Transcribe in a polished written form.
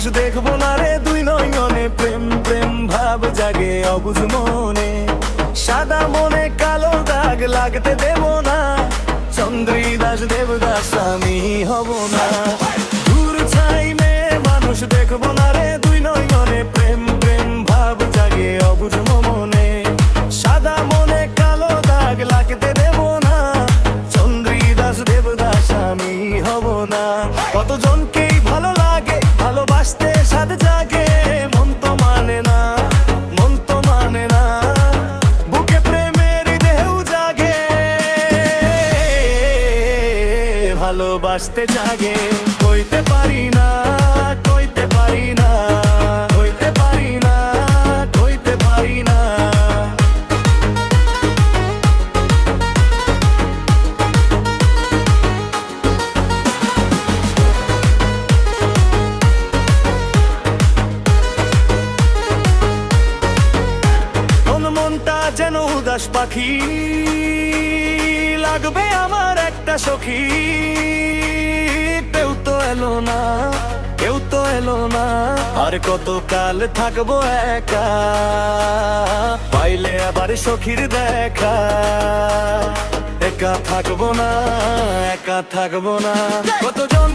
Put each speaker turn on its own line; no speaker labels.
মানুষ দেখবো না রে দুই নয়নে, প্রেম প্রেম ভাব জাগে অবুঝ মনে। সাদা মনে কালো দাগ লাগতে দেব না, চন্দ্রী দাস দেবদাস আমি হব না। দূর ছাই মেয়ে মানুষ দেখবো না রে দুই নয়নে, প্রেম প্রেম ভাব জাগে অবুঝ মনে। সাদা মনে কালো দাগ লাগতে দেব না, চন্দ্রী দাস দেবদাস আমি হব না। কতজনকেই ভালো লাগে, ভালোবাসতে সাথ জাগে, মন তো মানে না, মন তো মানে না। বুকে প্রেমের ঢেউ জাগে, ভালোবাসতে জাগে। কইতে পারি না, কইতে পারি না, কইতে পারি না, কইতে পারি না। মনটা যেন উদাস পাখি, লাগবে আমার একটা সখী। কেউ তো এলো না, কেউ তো এলো না, আর কতকাল থাকবো একা, পাইলে আবার সখীর দেখা। একা থাকবো না, একা থাকবো না। কতজন